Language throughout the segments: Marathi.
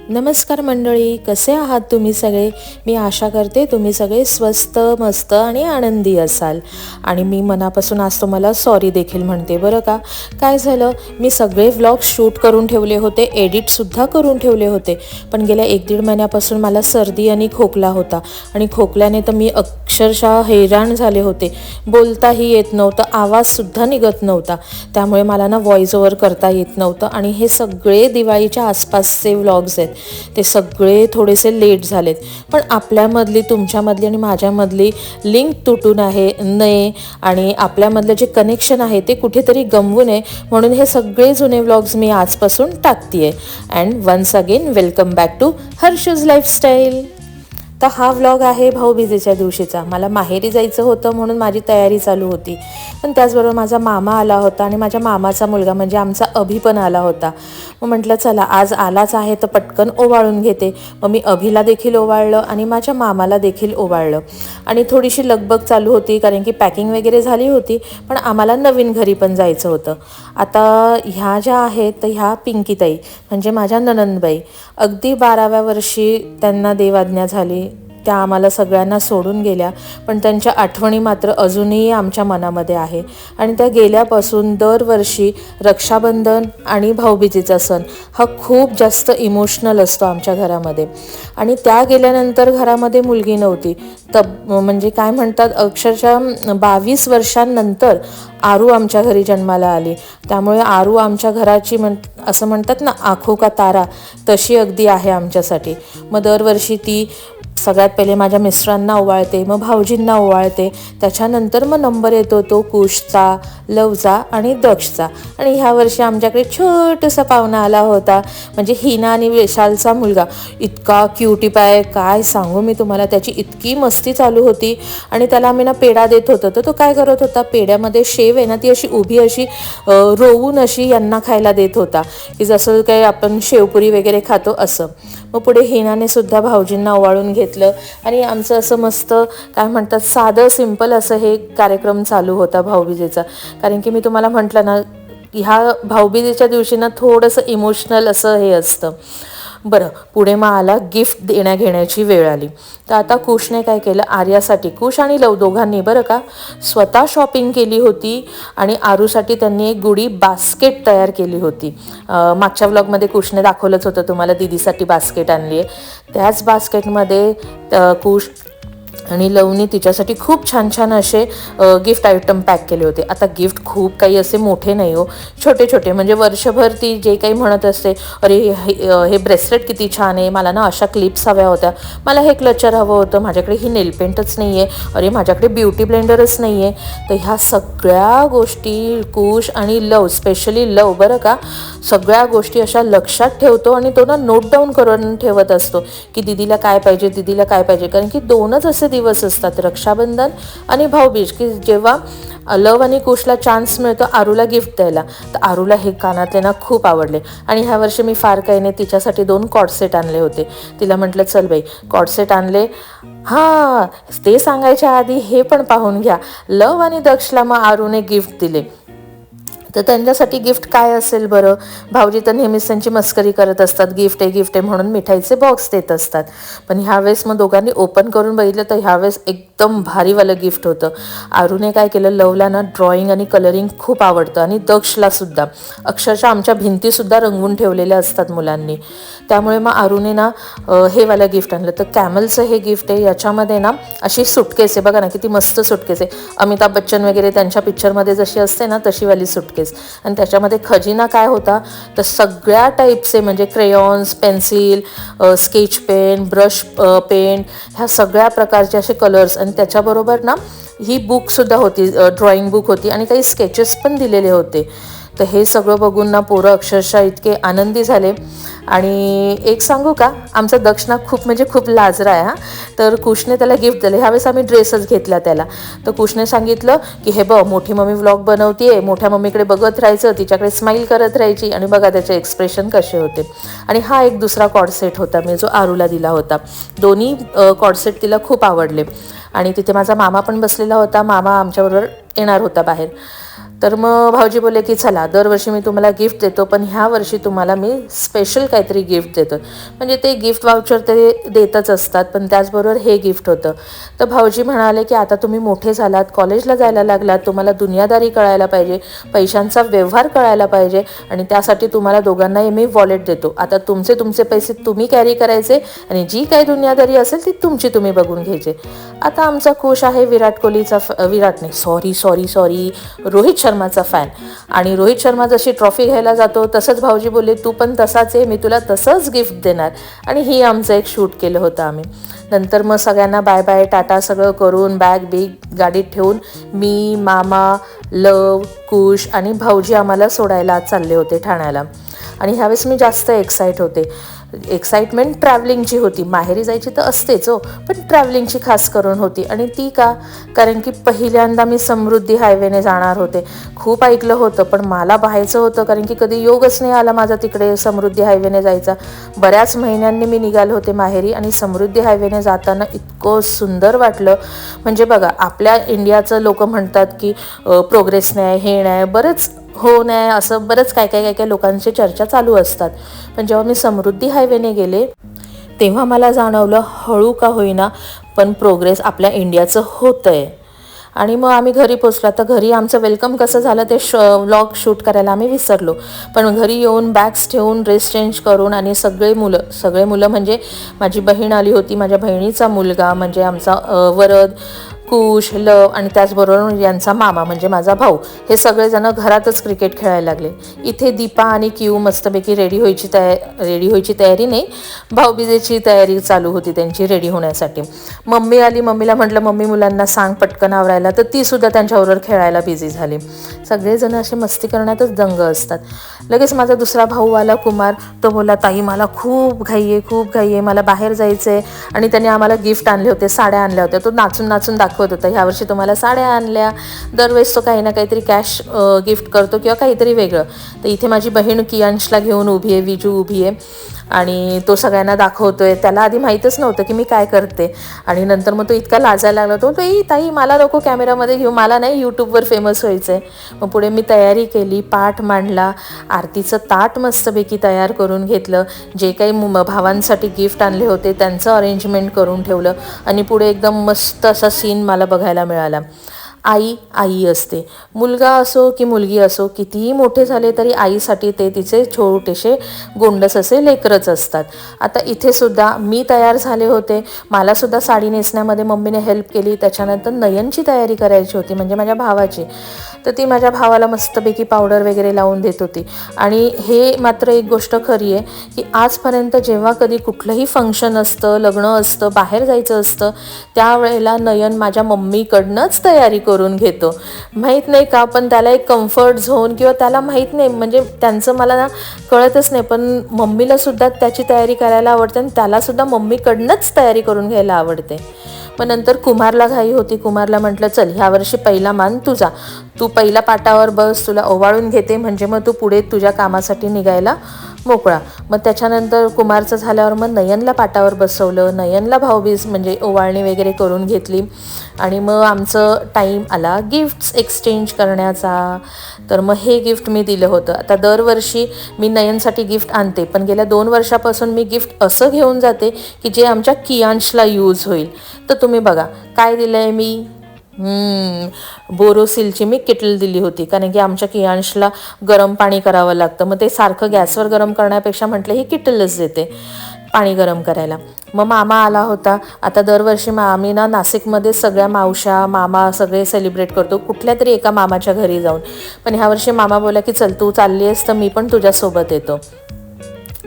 नमस्कार मंडळी, कसे आहात तुम्ही सगळे? मी आशा करते तुम्ही सगळे स्वस्त, मस्त आणि आनंदी असाल. आणि मी मनापासून आज तुम्हाला सॉरी देखील म्हणते बरं का. काय झालं, मी सगळे व्लॉग शूट करून ठेवले होते, एडिटसुद्धा करून ठेवले होते, पण गेल्या 1-1.5 महिन्यापासून मला सर्दी आणि खोकला होता आणि खोकल्याने तर मी अक्षरशः हैराण झाले होते. बोलताही येत नव्हतं, आवाजसुद्धा निघत नव्हता, त्यामुळे मला ना व्हॉइस ओव्हर करता येत नव्हतं. आणि हे सगळे दिवाळीच्या आसपासचे व्लॉग्स आहेत, ते सगळे थोडेसे लेट झालेत. पण आपल्यामधली, तुमच्यामधली आणि माझ्यामधली लिंक तुटून नये आणि आपल्यामधलं जे कनेक्शन आहे ते कुठेतरी गमवू नये, म्हणून हे सगळे जुने व्लॉग्स मी आजपासून टाकते आहे. And once again welcome back to Harshu's lifestyle. तर हा व्लॉग आहे भाऊबीजेच्या दिवशीचा. मला माहेरी जायचं होतं म्हणून माझी तयारी चालू होती, पण त्याचबरोबर माझा मामा आला होता आणि माझ्या मामाचा मुलगा म्हणजे आमचा अभि पण आला होता. मग म्हटलं चला आज आलाच आहे तर पटकन ओवाळून घेते. मग मी अभिला देखील ओवाळलं आणि माझ्या मामाला देखील ओवाळलं. आणि थोडीशी लगबग चालू होती कारण की पॅकिंग वगैरे झाली होती, पण आम्हाला नवीन घरी पण जायचं होतं. आता ह्या ज्या आहेत तर ह्या पिंकीताई म्हणजे माझ्या नणंदबाई, अगदी 12व्या वर्षी त्यांना देवाज्ञा झाली. त्या आम्हाला सगळ्यांना सोडून गेल्या, पण त्यांच्या आठवणी मात्र अजूनही आमच्या मनामध्ये आहे. आणि त्या गेल्यापासून दरवर्षी रक्षाबंधन आणि भाऊबीजेचा सण हा खूप जास्त इमोशनल असतो आमच्या घरामध्ये. आणि त्या गेल्यानंतर घरामध्ये मुलगी नव्हती. म्हणजे काय म्हणतात, अक्षरशः 22 वर्षांनंतर आरू आमच्या घरी जन्माला आली. त्यामुळे आरू आमच्या घराची असं म्हणतात ना, आंखों का तारा, तशी अगदी आहे आमच्यासाठी. मग दरवर्षी ती सगळ्यात पहिले माझ्या मिस्टरांना ओवाळते, मग भाऊजींना ओवाळते, त्याच्यानंतर मग नंबर येतो तो कुशचा, लवचा आणि दक्षचा. आणि ह्या वर्षी आमच्याकडे छोटंसा पाहुणा आला होता, म्हणजे हिना आणि विशालचा मुलगा. इतका क्यूटी आहे, काय सांगू मी तुम्हाला. त्याची इतकी मस्ती चालू होती. आणि त्याला आम्ही ना पेढा देत होतो, तर तो काय करत होता, पेढ्यामध्ये शेव आहे ना ती अशी उभी अशी रोवून अशी यांना खायला देत होता, की जसं काही आपण शेवपुरी वगैरे खातो असं. मग पुढे हिनाने सुद्धा भाऊजींना ओवाळून घेतलं आणि आमचं असं मस्त काय म्हणतात, साधं सिंपल असं हे कार्यक्रम चालू होता भाऊबीजेचा. कारण की मी तुम्हाला म्हटलं ना, ह्या भाऊबीजेच्या दिवशी ना थोडंसं इमोशनल असं हे असतं. बरं, पुढे मग आला गिफ्ट देण्याघेण्याची वेळ आली. तर आता कुशने काय केलं, आर्यासाठी, कुश आणि लव दोघांनी बरं का, स्वतः शॉपिंग केली होती. आणि आरूसाठी त्यांनी एक गुढी बास्केट तयार केली होती. मागच्या व्लॉगमध्ये कुशने दाखवलंच होतं तुम्हाला, दीदीसाठी बास्केट आणली आहे. त्याच बास्केटमध्ये कुश आणि लवनी तिच्यासाठी खूप छान छान असे गिफ्ट आयटम पॅक केले होते. आता गिफ्ट खूप काही असे मोठे नाही हो, छोटे छोटे. म्हणजे वर्षभर ती जे काही म्हणत असते, अरे हे ब्रेसलेट किती छान आहे, मला ना अशा क्लिप्स हव्या होत्या, मला हे क्लचर हवं होतं, माझ्याकडे ही नेलपेंटच नाही आहे, अरे माझ्याकडे ब्युटी ब्लेंडरच नाही आहे. तर ह्या सगळ्या गोष्टी कुश आणि लव, स्पेशली लव बरं का, सगळ्या गोष्टी अशा लक्षात ठेवतो आणि तो ना नोट डाऊन करून ठेवत असतो की दीदीला काय पाहिजे, दीदीला काय पाहिजे. कारण की 2च असे दिवस असतात, रक्षाबंधन आणि भाऊबीज, की जेव्हा लव आणि कुशला चान्स मिळतो आरूला गिफ्ट द्यायला. तर आरूला हे कानातले ना खूप आवडले. आणि ह्या वर्षी मी फार काही नाही, तिच्यासाठी 2 कॉर्डसेट आणले होते. तिला म्हटलं चल बाई कॉर्डसेट आणले. हां, ते सांगायच्या आधी हे पण पाहून घ्या, लव आणि दक्षला मग आरूने गिफ्ट दिले. तर त्यांच्यासाठी गिफ्ट काय असेल बरं. भाऊजी तर नेहमीच त्यांची मस्करी करत असतात, गिफ्ट आहे म्हणून मिठाईचे बॉक्स देत असतात. पण ह्यावेळेस मग दोघांनी ओपन करून बघितलं तर ह्यावेळेस एकदम भारीवालं गिफ्ट होतं. आरूने काय केलं, लवला ना ड्रॉइंग आणि कलरिंग खूप आवडतं आणि दक्षला सुद्धा. अक्षरशः आमच्या भिंतीसुद्धा रंगवून ठेवलेल्या असतात मुलांनी. त्यामुळे मग आरूने ना हे वालं गिफ्ट आणलं. तर कॅमलचं हे गिफ्ट आहे. याच्यामध्ये ना अशी सुटकेस आहे, बघा ना किती मस्त सुटकेस आहे. अमिताभ बच्चन वगैरे त्यांच्या पिक्चरमध्ये जशी असते ना तशीवाली सुटकेस. आणि त्याच्यामध्ये खजिना काय होता, तर सगळ्या टाईपचे म्हणजे crayons, pencil, sketch pen, brush pen, ह्या सगळ्या प्रकारचे असे कलर्स. आणि त्याच्याबरोबर ना ही बुकसुद्धा होती, ड्रॉइंग बुक होती आणि काही स्केचेस पण दिलेले होते. तर हे सगळं बघून ना पोरं अक्षरशः इतके आनंदी झाले. आणि एक सांगू का, आमचा दक्ष ना खूप म्हणजे खूप लाजरा आहे. तर कुशने त्याला गिफ्ट दिलं. ह्यावेळेस आम्ही ड्रेसच घेतला त्याला. तर कुशने सांगितलं की हे बघ, मोठी मम्मी व्लॉग बनवते, मोठ्या मम्मीकडे बघत राहायचं, तिच्याकडे स्माईल करत राहायची आणि बघा त्याचे एक्सप्रेशन कसे होते. आणि हा एक दुसरा कॉर्डसेट होता मी जो आरूला दिला होता. दोन्ही कॉर्डसेट तिला खूप आवडले. आणि तिथे माझा मामा पण बसलेला होता, मामा आमच्याबरोबर येणार होता बाहेर. तर मग भाऊजी बोलले की चला दरवर्षी मी तुम्हाला गिफ्ट देतो, पण ह्या वर्षी तुम्हाला मी स्पेशल काहीतरी गिफ्ट देतो. म्हणजे ते गिफ्ट वाउचर ते देतच असतात, पण त्याचबरोबर हे गिफ्ट होतं. तर भाऊजी म्हणाले की आता तुम्ही मोठे झालात, कॉलेजला जायला लागलात, तुम्हाला दुनियादारी कळायला पाहिजे, पैशांचा व्यवहार कळायला पाहिजे, आणि त्यासाठी तुम्हाला दोघांनाही मी वॉलेट देतो. आता तुमचे पैसे तुम्ही कॅरी करायचे आणि जी काही दुनियादारी असेल ती तुम्ही बघून घ्यायचे. आता आमचा कोश आहे विराट कोहलीचा, विराट नाही, सॉरी रोहित शर्माचा फॅन. आणि रोहित शर्मा जशी ट्रॉफी घ्यायला जातो तसंच भाऊजी बोलले तू पण तसाच आहे, मी तुला तसंच गिफ्ट देणार. आणि ही आमचं एक शूट केलं होतं आम्ही. नंतर मग सगळ्यांना बाय बाय टाटा सगळं करून बॅग बिग गाडीत ठेवून मी, मामा, लव, कुश आणि भाऊजी आम्हाला सोडायला चालले होते ठाण्याला. आणि ह्यावेळेस मी जास्त एक्साइटमेंट ट्रॅव्हलिंगची होती. माहेरी जायची तर असतेच हो, पण ट्रॅव्हलिंगची खास करून होती. आणि ती का, कारण की पहिल्यांदा मी समृद्धी हायवेने जाणार होते. खूप ऐकलं होतं पण मला पाहायचं होतं, कारण की कधी योगच नाही आला माझा तिकडे समृद्धी हायवेने जायचा. बऱ्याच महिन्यांनी मी निघाले होते माहेरी आणि समृद्धी हायवेने जाताना इतकं सुंदर वाटलं. म्हणजे बघा, आपल्या इंडियाचं लोक म्हणतात की प्रोग्रेस नाही, हे नाही, बरंच हो नाही, असं बरंच काय लोकांची चर्चा चालू असतात. पण जेव्हा मी समृद्धी हायवेने गेले तेव्हा मला जाणवलं हळू का होईना पण प्रोग्रेस आपल्या इंडियाचं होतं आहे. आणि मग आम्ही घरी पोचलो. तर घरी आमचं वेलकम कसं झालं ते व्लॉग शूट करायला आम्ही विसरलो. पण घरी येऊन बॅग्स ठेवून ड्रेस चेंज करून आणि सगळे मुलं म्हणजे माझी बहीण आली होती, माझ्या बहिणीचा मुलगा म्हणजे आमचा वरद, कुश, लव आणि त्याचबरोबर यांचा मामा म्हणजे माझा भाऊ, हे सगळेजण घरातच क्रिकेट खेळायला लागले. इथे दीपा आणि क्यू मस्तपैकी रेडी व्हायची तयारी नाही, भाऊबीजेची तयारी चालू होती त्यांची रेडी होण्यासाठी. मम्मी आली, मम्मीला म्हटलं मम्मी मुलांना सांग पटकन आवरायला, तर ती सुद्धा त्यांच्याबरोबर खेळायला बिझी झाली. सगळेजण असे मस्ती करण्यातच दंग असतात. लगेच माझा दुसरा भाऊ आला कुमार, तो बोलला ताई मला खूप घाई आहे, मला बाहेर जायचं आहे. आणि त्याने आम्हाला गिफ्ट आणले होते, साड्या आणल्या होत्या. तो नाचून दाखवत होता ह्यावर्षी तुम्हाला साड्या आणल्या. दरवेळेस तो काही ना काहीतरी कॅश गिफ्ट करतो किंवा काहीतरी वेगळं. तर इथे माझी बहीण कियांशला घेऊन उभी आहे, विजू उभी आहे आणि तो सगळ्यांना दाखवतोय. त्याला आधी माहीतच नव्हतं की मी काय करते. आणि नंतर मग तो इतका लाजायला लागला, तो ताई मला नको कॅमेरामध्ये घेऊ, मला नाही यूट्यूबवर फेमस व्हायचं आहे. मग पुढे मी तयारी केली, पाठ मांडला, आरतीचं ताट मस्तपैकी तयार करून घेतलं, जे काही भावांसाठी गिफ्ट आणले होते त्यांचं अरेंजमेंट करून ठेवलं. आणि पुढे एकदम मस्त असा सीन मला बघायला मिळाला. आई असते, मुलगा असो की मुलगी असो, कितीही मोठे झाले तरी आईसाठी ते तिचे छोटेसे गोंडस असे लेकरच असतात. आता इथे सुद्धा मी तयार झाले होते, मला सुद्धा साडी नेसण्यामध्ये मम्मीने हेल्प केली. त्याच्यानंतर नयनची तयारी करायची होती म्हणजे माझ्या भावाची, तर ती माझ्या भावाला मस्तपैकी पावडर वगैरे लावून देत होती. आणि हे मात्र एक गोष्ट खरी आहे की आजपर्यंत जेव्हा कधी कुठलंही फंक्शन असतं, लग्न असतं, बाहेर जायचं असतं, त्यावेळेला नयन माझ्या मम्मीकडनंच तयारी करून घेतो. माहीत नाही का, पण त्याला एक कम्फर्ट झोन किंवा त्याला माहीत नाही, म्हणजे त्यांचं मला ना कळतच नाही, पण मम्मीला सुद्धा त्याची तयारी करायला आवडते आणि त्यालासुद्धा मम्मीकडनंच तयारी करून घ्यायला आवडते. मग नंतर कुमारला घाई होती. कुमारला म्हटलं चल ह्यावर्षी पहिला मान तुझा, तू पहिला पाटावर बस, तुला ओवाळून घेते म्हणजे मग तू पुढे तुझ्या कामासाठी निघायला मोकळा. मग त्याच्यानंतर कुमारचं झाल्यावर मग नयनला पाटावर बसवलं, नयनला भाऊबीज म्हणजे ओवाळणी वगैरे करून घेतली. आणि मग आमचं टाईम आला गिफ्ट्स एक्सचेंज करण्याचा. तर मग हे गिफ्ट मी दिलं होतं. आता दरवर्षी मी नयनसाठी गिफ्ट आणते, पण गेल्या 2 वर्षापासून मी गिफ्ट असं घेऊन जाते की जे आमच्या कियांशला यूज होईल. तर तुम्ही बघा काय दिलं आहे मी, बोरोसिलची मी किटल दिली होती, कारण की आमच्या कियांशला गरम पाणी करावं लागतं. मग ते सारखं गॅसवर गरम करण्यापेक्षा म्हटलं ही किटलच देते पाणी गरम करायला. मग मामा आला होता. आता दरवर्षी आम्ही ना नाशिकमध्ये सगळ्या मावशा मामा सगळे सेलिब्रेट करतो कुठल्या तरी एका मामाच्या घरी जाऊन. पण ह्यावर्षी मामा बोला की चल तू चालली आहेस तर मी पण तुझ्यासोबत येतो.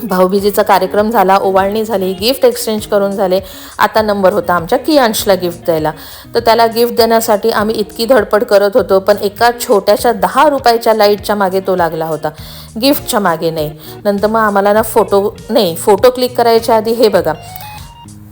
भाऊबीजेचा कार्यक्रम झाला, ओवाळणी झाली, गिफ्ट एक्सचेंज करून झाले. आता नंबर होता आमच्या कियांशला गिफ्ट द्यायला. तर त्याला गिफ्ट देण्यासाठी आम्ही इतकी धडपड करत होतो, पण एका छोट्याशा 10 रुपयाच्या लाईटच्या मागे तो लागला होता, गिफ्टच्या मागे नाही. नंतर मग आम्हाला ना फोटो क्लिक करायच्या आधी हे बघा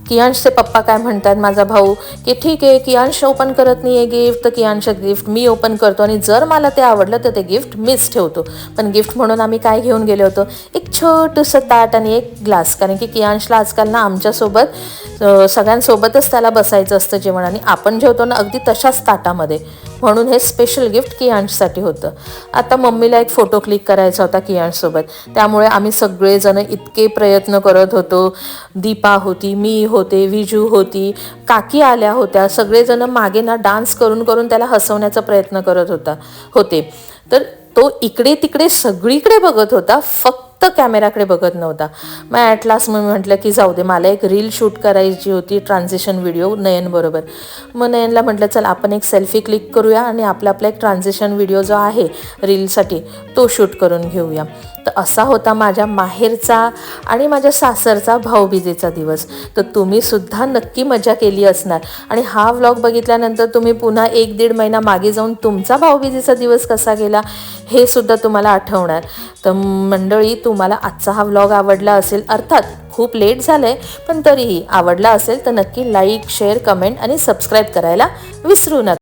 कियांशचे पप्पा काय म्हणतात, माझा भाऊ, की ठीक आहे कियांश ओपन करत नाही आहे गिफ्ट, तर कियांशचं गिफ्ट मी ओपन करतो आणि जर मला ते आवडलं तर ते गिफ्ट मीच ठेवतो. पण गिफ्ट म्हणून आम्ही काय घेऊन गेलो होतो, एक छोटंसं ताट आणि एक ग्लास, कारण की कियांशला आजकाल ना आमच्यासोबत सगळ्यांसोबतच त्याला बसायचं असतं जेवण, आणि आपण जेवतो ना अगदी तशाच ताटामध्ये. म्हणून हे स्पेशल गिफ्ट कियांशसाठी होतं. आता मम्मीला एक फोटो क्लिक करायचा होता कियांशसोबत, त्यामुळे आम्ही सगळेजण इतके प्रयत्न करत होतो. दीपा होती, मी होते, विजू होती, काकी आल्या होत्या, सगळेजण मागे ना डान्स करून करून त्याला हसवण्याचा प्रयत्न करत होते. तर तो इकडे तिकडे सगळीकडे बघत होता, फक्त कॅमेराकडे बघत नव्हता. मग ॲट लास्ट मग मी म्हटलं की जाऊ दे, मला एक रील शूट करायची होती, ट्रान्झिशन व्हिडिओ नयनबरोबर. मग नयनला म्हटलं चल आपण एक सेल्फी क्लिक करूया आणि आपला एक ट्रान्झिशन व्हिडिओ जो आहे रीलसाठी तो शूट करून घेऊया. तर असा होता माझ्या माहेरचा आणि माझ्या सासरचा भाऊबीजेचा दिवस. तर तुम्हीसुद्धा नक्की मजा केली असणार आणि हा व्लॉग बघितल्यानंतर तुम्ही पुन्हा 1-1.5 महिना मागे जाऊन तुमचा भाऊबीजेचा दिवस कसा गेला हे सुद्धा तुम्हाला आठवणार. तर मंडळी, तुम्हाला आजचा हा व्लॉग आवडला असेल, अर्थात खूप लेट झालं आहे पण तरीही आवडला असेल तर नक्की लाईक, शेअर, कमेंट आणि सबस्क्राईब करायला विसरू नका.